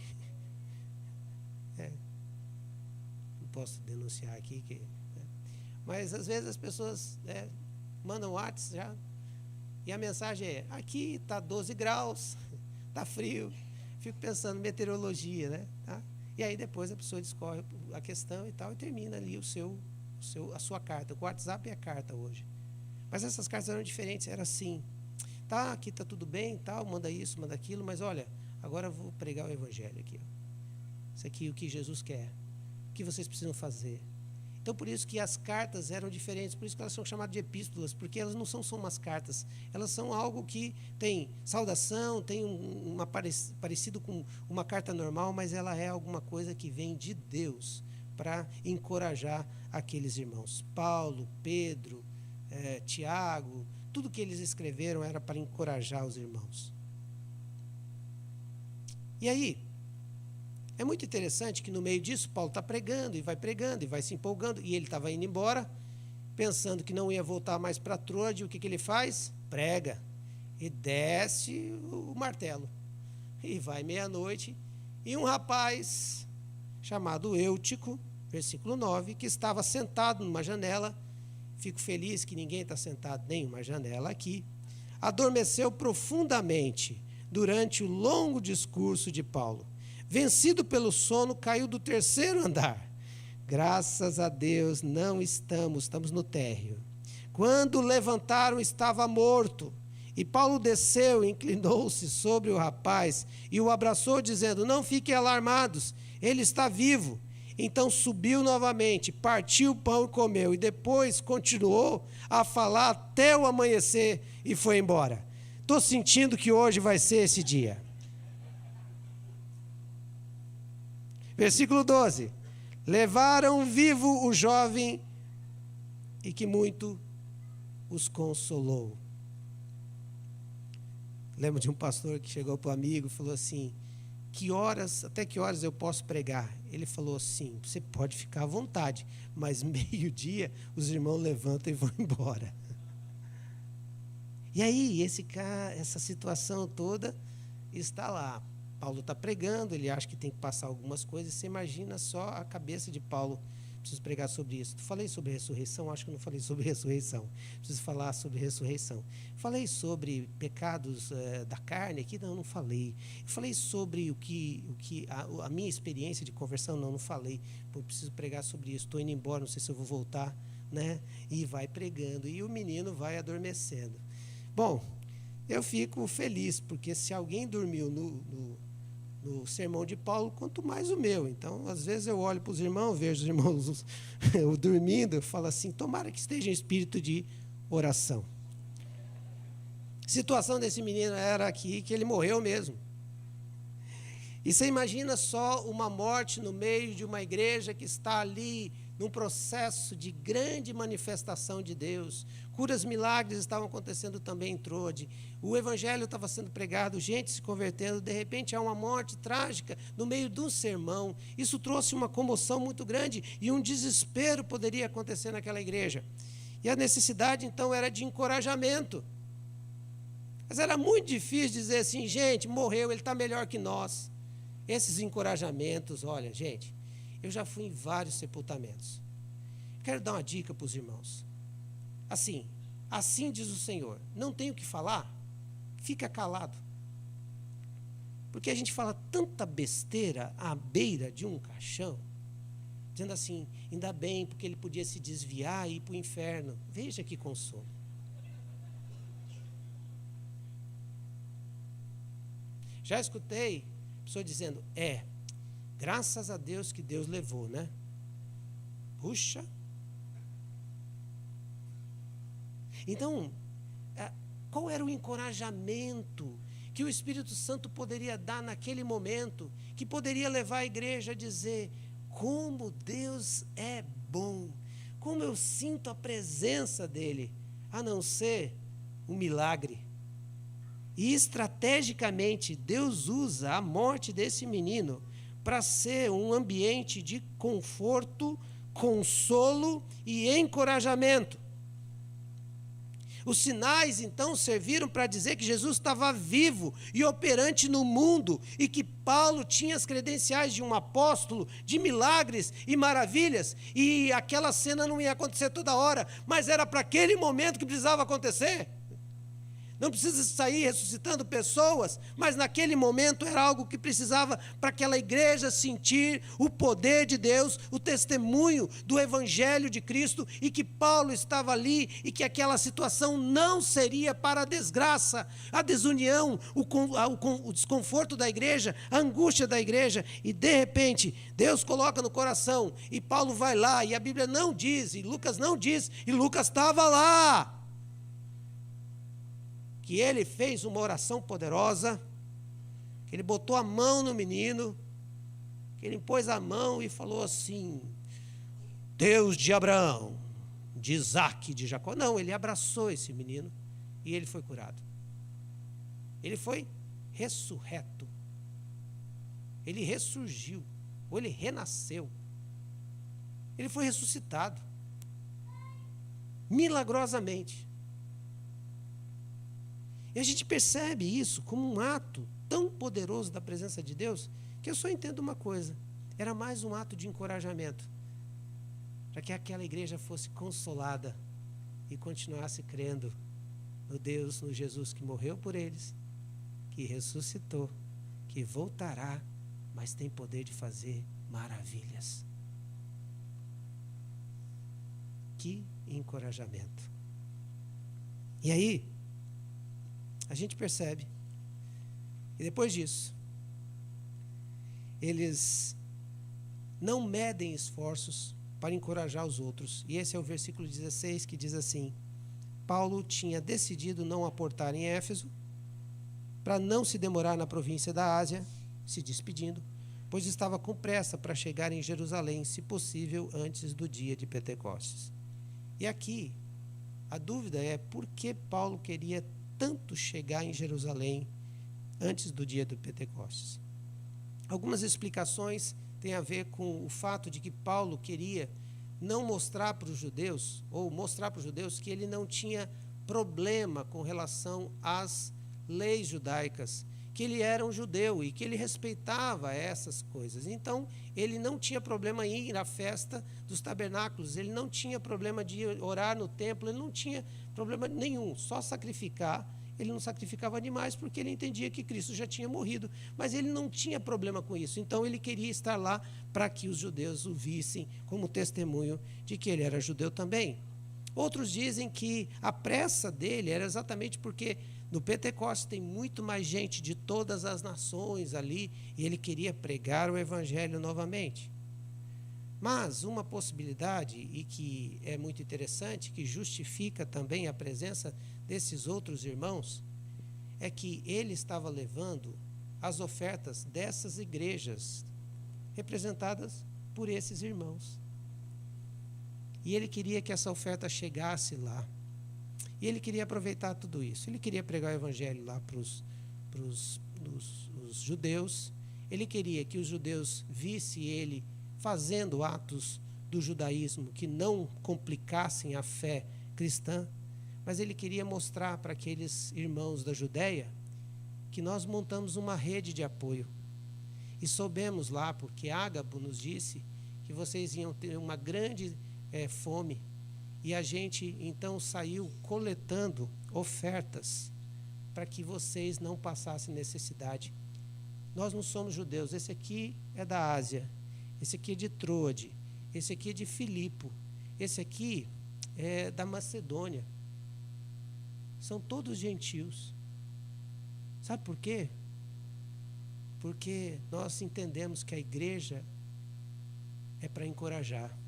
não posso denunciar aqui, mas às vezes as pessoas mandam WhatsApp já, e a mensagem é: aqui está 12 graus, está frio. Fico pensando, meteorologia, né? Tá? E aí depois a pessoa discorre a questão e tal, e termina ali a sua carta. O WhatsApp é a carta hoje. Mas essas cartas eram diferentes, era assim: tá, aqui está tudo bem, tal, manda isso, manda aquilo, mas olha, agora eu vou pregar o evangelho aqui. Ó. Isso aqui é o que Jesus quer, o que vocês precisam fazer. Então, por isso que as cartas eram diferentes, por isso que elas são chamadas de epístolas, porque elas não são só umas cartas, elas são algo que tem saudação, tem parecido com uma carta normal, mas ela é alguma coisa que vem de Deus para encorajar aqueles irmãos. Paulo, Pedro, Tiago, tudo que eles escreveram era para encorajar os irmãos. E aí, é muito interessante que no meio disso, Paulo está pregando e vai se empolgando, e ele estava indo embora, pensando que não ia voltar mais para Troade. O que ele faz? Prega, e desce o martelo, e vai meia-noite, e um rapaz chamado Eutico, versículo 9, que estava sentado numa janela, fico feliz que ninguém está sentado em nenhuma janela aqui, adormeceu profundamente durante o longo discurso de Paulo. Vencido pelo sono, caiu do 3º andar. Graças a Deus, não estamos no térreo. Quando levantaram, estava morto. E Paulo desceu, inclinou-se sobre o rapaz e o abraçou, dizendo: não fiquem alarmados, ele está vivo. Então subiu novamente, partiu o pão e comeu, e depois continuou a falar até o amanhecer e foi embora. Estou sentindo que hoje vai ser esse dia. Versículo 12. Levaram vivo o jovem e que muito os consolou. Lembro de um pastor que chegou para o amigo e falou assim: até que horas eu posso pregar? Ele falou assim: você pode ficar à vontade, mas meio-dia os irmãos levantam e vão embora. E aí, essa situação toda está lá. Paulo está pregando, ele acha que tem que passar algumas coisas. Você imagina só a cabeça de Paulo. Preciso pregar sobre isso. Falei sobre ressurreição? Acho que não falei sobre ressurreição. Preciso falar sobre ressurreição. Falei sobre pecados da carne aqui? Não falei. Falei sobre a minha experiência de conversão? Não falei. Pô, preciso pregar sobre isso. Estou indo embora, não sei se eu vou voltar, né? E vai pregando. E o menino vai adormecendo. Bom, eu fico feliz, porque se alguém dormiu no sermão de Paulo, quanto mais o meu. Então, às vezes eu olho para os irmãos, vejo os irmãos dormindo, eu falo assim, tomara que esteja em espírito de oração. A situação desse menino era aqui, que ele morreu mesmo. E você imagina só uma morte no meio de uma igreja que está ali num processo de grande manifestação de Deus. Curas, milagres estavam acontecendo também em Trode. O evangelho estava sendo pregado, gente se convertendo. De repente há uma morte trágica no meio de um sermão. Isso trouxe uma comoção muito grande e um desespero poderia acontecer naquela igreja. E a necessidade então era de encorajamento. Mas era muito difícil dizer assim, gente, morreu, ele está melhor que nós. Esses encorajamentos, olha, gente, eu já fui em vários sepultamentos. Quero dar uma dica para os irmãos. Assim diz o Senhor, não tem o que falar, fica calado. Porque a gente fala tanta besteira à beira de um caixão, dizendo assim, ainda bem, porque ele podia se desviar e ir para o inferno. Veja que consolo. Já escutei pessoa dizendo, graças a Deus que Deus levou, né? Puxa. Então, qual era o encorajamento que o Espírito Santo poderia dar naquele momento, que poderia levar a igreja a dizer, como Deus é bom, como eu sinto a presença dEle, a não ser um milagre. E estrategicamente, Deus usa a morte desse menino para ser um ambiente de conforto, consolo e encorajamento. Os sinais, então, serviram para dizer que Jesus estava vivo e operante no mundo e que Paulo tinha as credenciais de um apóstolo, de milagres e maravilhas, e aquela cena não ia acontecer toda hora, mas era para aquele momento que precisava acontecer. Não precisa sair ressuscitando pessoas, mas naquele momento era algo que precisava para aquela igreja sentir o poder de Deus, o testemunho do Evangelho de Cristo, e que Paulo estava ali, e que aquela situação não seria para a desgraça, a desunião, o desconforto da igreja, a angústia da igreja, e de repente Deus coloca no coração, e Paulo vai lá, e a Bíblia não diz, e Lucas não diz, e Lucas estava lá, que ele fez uma oração poderosa, que ele botou a mão no menino, que ele pôs a mão e falou assim, Deus de Abraão, de Isaac, de Jacó. Não, ele abraçou esse menino e ele foi curado. Ele foi ressurreto. Ele ressurgiu, ou ele renasceu. Ele foi ressuscitado. Milagrosamente. E a gente percebe isso como um ato tão poderoso da presença de Deus, que eu só entendo uma coisa, era mais um ato de encorajamento, para que aquela igreja fosse consolada e continuasse crendo no Deus, no Jesus que morreu por eles, que ressuscitou, que voltará, mas tem poder de fazer maravilhas. Que encorajamento. E aí, a gente percebe, e depois disso, eles não medem esforços para encorajar os outros. E esse é o versículo 16 que diz assim, Paulo tinha decidido não aportar em Éfeso, para não se demorar na província da Ásia, se despedindo, pois estava com pressa para chegar em Jerusalém, se possível, antes do dia de Pentecostes. E aqui, a dúvida é por que Paulo queria tanto chegar em Jerusalém antes do dia do Pentecostes. Algumas explicações têm a ver com o fato de que Paulo queria não mostrar para os judeus, ou mostrar para os judeus que ele não tinha problema com relação às leis judaicas, que ele era um judeu e que ele respeitava essas coisas. Então, ele não tinha problema em ir à festa dos tabernáculos, ele não tinha problema de orar no templo, ele não tinha problema nenhum, só sacrificar. Ele não sacrificava animais porque ele entendia que Cristo já tinha morrido, mas ele não tinha problema com isso. Então, ele queria estar lá para que os judeus o vissem como testemunho de que ele era judeu também. Outros dizem que a pressa dele era exatamente porque no Pentecostes tem muito mais gente de todas as nações ali e ele queria pregar o evangelho novamente. Mas uma possibilidade, e que é muito interessante, que justifica também a presença desses outros irmãos, é que ele estava levando as ofertas dessas igrejas representadas por esses irmãos. E ele queria que essa oferta chegasse lá. E ele queria aproveitar tudo isso. Ele queria pregar o evangelho lá para os judeus. Ele queria que os judeus vissem ele fazendo atos do judaísmo que não complicassem a fé cristã. Mas ele queria mostrar para aqueles irmãos da Judéia que nós montamos uma rede de apoio. E soubemos lá, porque Ágabo nos disse que vocês iam ter uma grande fome. E a gente, então, saiu coletando ofertas para que vocês não passassem necessidade. Nós não somos judeus. Esse aqui é da Ásia. Esse aqui é de Troade. Esse aqui é de Filipo. Esse aqui é da Macedônia. São todos gentios. Sabe por quê? Porque nós entendemos que a igreja é para encorajar.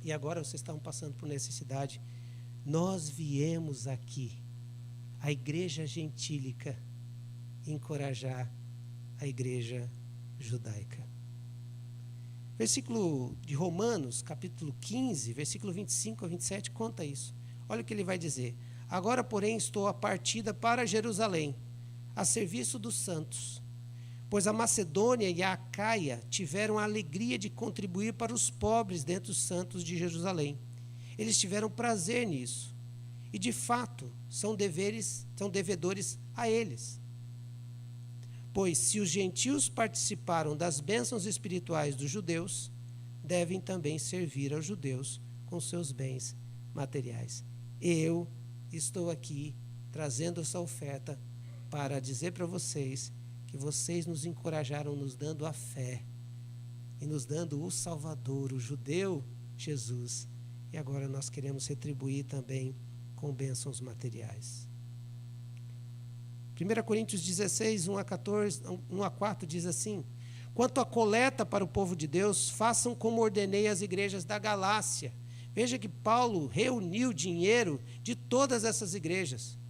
E agora vocês estão passando por necessidade. Nós viemos aqui, a igreja gentílica, encorajar a igreja judaica. Versículo de Romanos, capítulo 15, versículo 25 a 27, conta isso. Olha o que ele vai dizer. Agora, porém, estou a partida para Jerusalém, a serviço dos santos. Pois a Macedônia e a Acaia tiveram a alegria de contribuir para os pobres dentre os santos de Jerusalém. Eles tiveram prazer nisso. E, de fato, são devedores a eles. Pois, se os gentios participaram das bênçãos espirituais dos judeus, devem também servir aos judeus com seus bens materiais. Eu estou aqui trazendo essa oferta para dizer para vocês que vocês nos encorajaram nos dando a fé e nos dando o Salvador, o judeu Jesus. E agora nós queremos retribuir também com bênçãos materiais. 1 Coríntios 16, 1 a 4 diz assim: quanto à coleta para o povo de Deus, façam como ordenei às igrejas da Galácia. Veja que Paulo reuniu dinheiro de todas essas igrejas.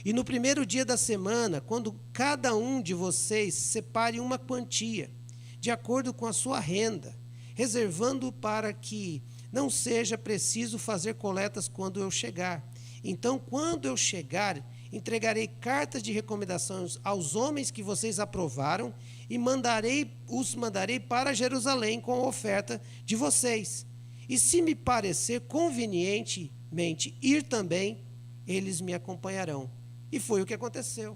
E no primeiro dia da semana, quando cada um de vocês separe uma quantia, de acordo com a sua renda, reservando para que não seja preciso fazer coletas quando eu chegar. Então, quando eu chegar, entregarei cartas de recomendações aos homens que vocês aprovaram e os mandarei para Jerusalém com a oferta de vocês. E se me parecer convenientemente ir também, eles me acompanharão. E foi o que aconteceu.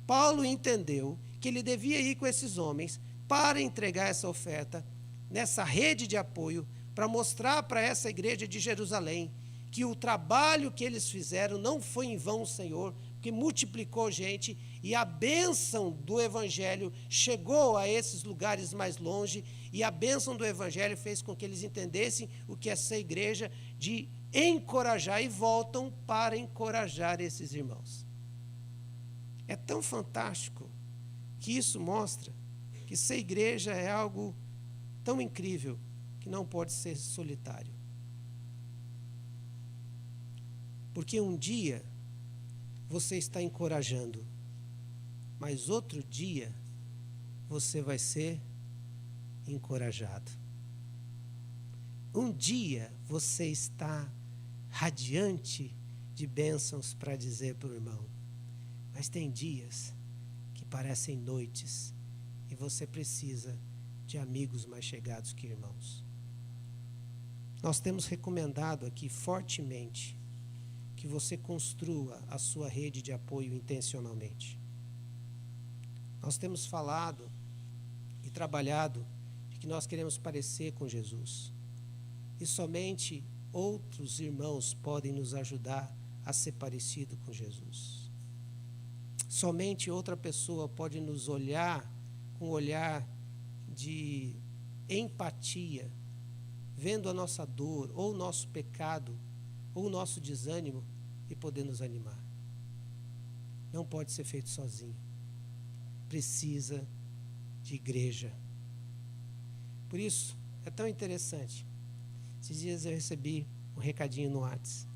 Paulo entendeu que ele devia ir com esses homens para entregar essa oferta nessa rede de apoio, para mostrar para essa igreja de Jerusalém que o trabalho que eles fizeram não foi em vão, Senhor, porque multiplicou gente e a bênção do Evangelho chegou a esses lugares mais longe e a bênção do Evangelho fez com que eles entendessem o que é essa igreja de encorajar e voltam para encorajar esses irmãos. É tão fantástico que isso mostra que ser igreja é algo tão incrível que não pode ser solitário. Porque um dia você está encorajando, mas outro dia você vai ser encorajado. Um dia você está radiante de bênçãos para dizer para o irmão, mas tem dias que parecem noites e você precisa de amigos mais chegados que irmãos. Nós temos recomendado aqui fortemente que você construa a sua rede de apoio intencionalmente. Nós temos falado e trabalhado de que nós queremos parecer com Jesus. E somente outros irmãos podem nos ajudar a ser parecido com Jesus. Somente outra pessoa pode nos olhar com um olhar de empatia, vendo a nossa dor, ou o nosso pecado, ou o nosso desânimo, e poder nos animar. Não pode ser feito sozinho. Precisa de igreja. Por isso, é tão interessante. Esses dias eu recebi um recadinho no WhatsApp.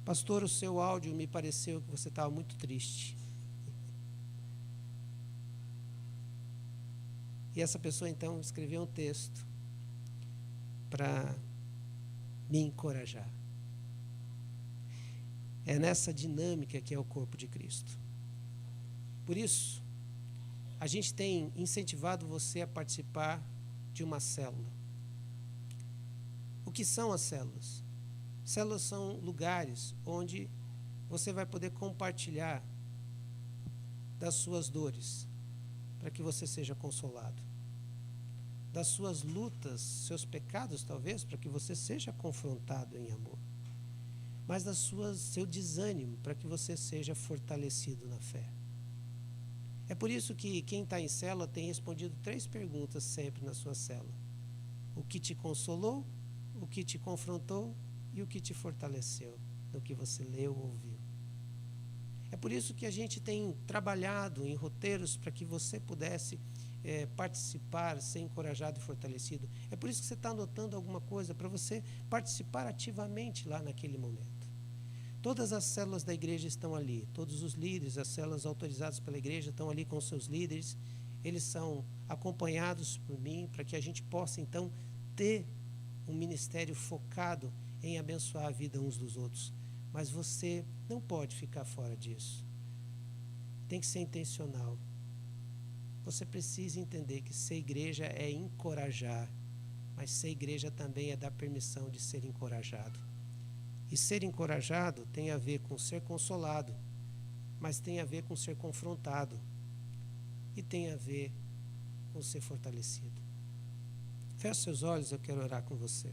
Pastor, o seu áudio me pareceu que você estava muito triste. E essa pessoa então escreveu um texto para me encorajar. É nessa dinâmica que é o corpo de Cristo. Por isso, a gente tem incentivado você a participar de uma célula. O que são as células? Células são lugares onde você vai poder compartilhar das suas dores, para que você seja consolado. Das suas lutas, seus pecados talvez, para que você seja confrontado em amor. Mas seu desânimo, para que você seja fortalecido na fé. É por isso que quem está em célula tem respondido 3 perguntas sempre na sua célula. O que te consolou, o que te confrontou e o que te fortaleceu no que você leu ou ouviu. É por isso que a gente tem trabalhado em roteiros para que você pudesse participar, ser encorajado e fortalecido. É por isso que você está anotando alguma coisa para você participar ativamente lá naquele momento. Todas as células da igreja estão ali, todos os líderes, as células autorizadas pela igreja estão ali com seus líderes, eles são acompanhados por mim para que a gente possa então ter um ministério focado em abençoar a vida uns dos outros. Mas você não pode ficar fora disso. Tem que ser intencional. Você precisa entender que ser igreja é encorajar, mas ser igreja também é dar permissão de ser encorajado. E ser encorajado tem a ver com ser consolado, mas tem a ver com ser confrontado e tem a ver com ser fortalecido. Feche seus olhos, eu quero orar com você.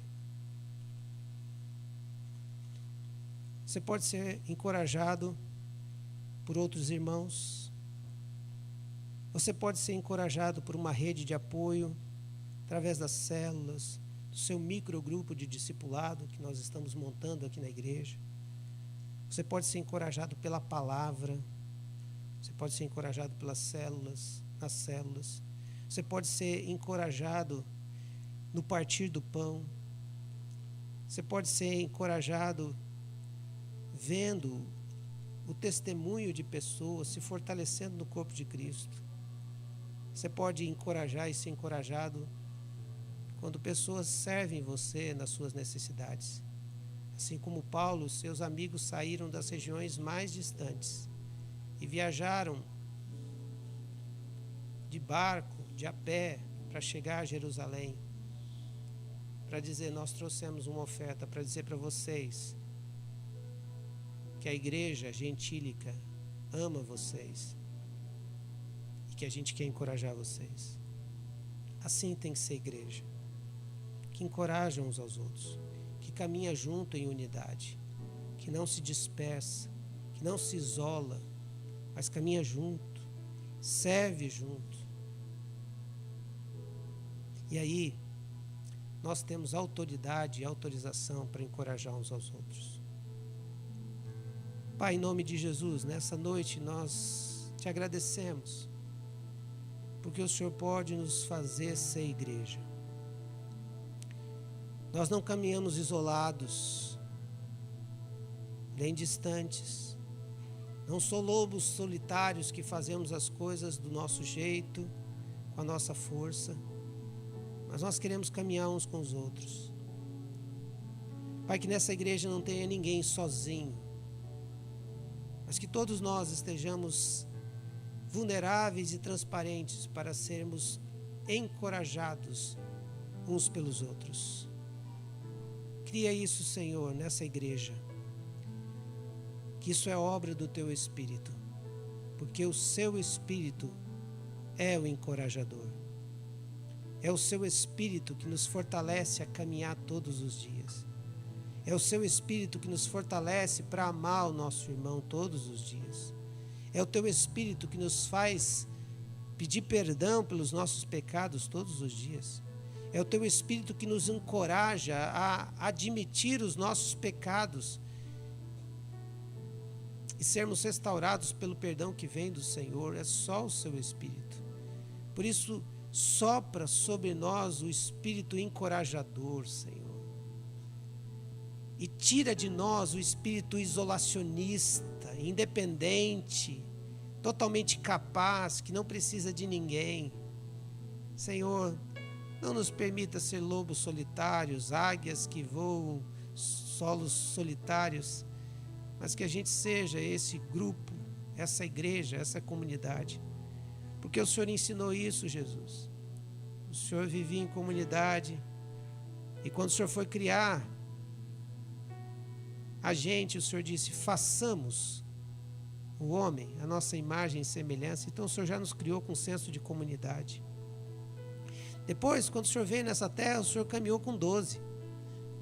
Você pode ser encorajado por outros irmãos. Você pode ser encorajado por uma rede de apoio, através das células, do seu microgrupo de discipulado que nós estamos montando aqui na igreja. Você pode ser encorajado pela palavra. Você pode ser encorajado pelas células, nas células. Você pode ser encorajado no partir do pão. Você pode ser encorajado vendo o testemunho de pessoas se fortalecendo no corpo de Cristo. Você pode encorajar e ser encorajado quando pessoas servem você nas suas necessidades. Assim como Paulo, seus amigos saíram das regiões mais distantes e viajaram de barco, de a pé, para chegar a Jerusalém, para dizer, nós trouxemos uma oferta para dizer para vocês que a igreja gentílica ama vocês e que a gente quer encorajar vocês. Assim tem que ser igreja, que encoraja uns aos outros, que caminha junto em unidade, que não se dispersa, que não se isola, mas caminha junto, serve junto. E aí, nós temos autoridade e autorização para encorajar uns aos outros. Pai, em nome de Jesus, nessa noite nós te agradecemos, porque o Senhor pode nos fazer ser igreja. Nós não caminhamos isolados, nem distantes. Não sou lobos solitários que fazemos as coisas do nosso jeito, com a nossa força, mas nós queremos caminhar uns com os outros. Pai, que nessa igreja não tenha ninguém sozinho, mas que todos nós estejamos vulneráveis e transparentes para sermos encorajados uns pelos outros. Cria isso, Senhor, nessa igreja. Que isso é obra do Teu Espírito, porque o Seu Espírito é o encorajador. É o seu Espírito que nos fortalece a caminhar todos os dias. É o seu Espírito que nos fortalece para amar o nosso irmão todos os dias. É o teu Espírito que nos faz pedir perdão pelos nossos pecados todos os dias. É o teu Espírito que nos encoraja a admitir os nossos pecados e sermos restaurados pelo perdão que vem do Senhor. É só o seu Espírito. Por isso, sopra sobre nós o Espírito encorajador, Senhor. E tira de nós o espírito isolacionista, independente, totalmente capaz, que não precisa de ninguém. Senhor, não nos permita ser lobos solitários, águias que voam, solos solitários, mas que a gente seja esse grupo, essa igreja, essa comunidade. Porque o Senhor ensinou isso, Jesus. O Senhor vivia em comunidade, e quando o Senhor foi criar a gente, o Senhor disse, façamos o homem, a nossa imagem e semelhança. Então o Senhor já nos criou com senso de comunidade. Depois, quando o Senhor veio nessa terra, o Senhor caminhou com 12.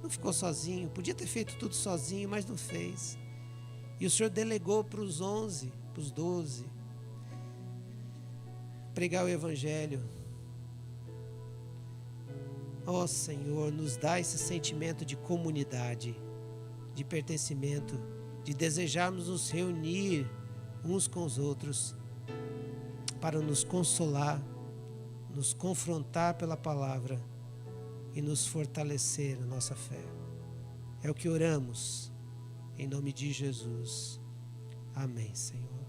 Não ficou sozinho, podia ter feito tudo sozinho, mas não fez. E o Senhor delegou para os 11, para os 12, pregar o Evangelho. Ó Senhor, nos dá esse sentimento de comunidade, de pertencimento, de desejarmos nos reunir uns com os outros para nos consolar, nos confrontar pela palavra e nos fortalecer na nossa fé. É o que oramos em nome de Jesus. Amém, Senhor.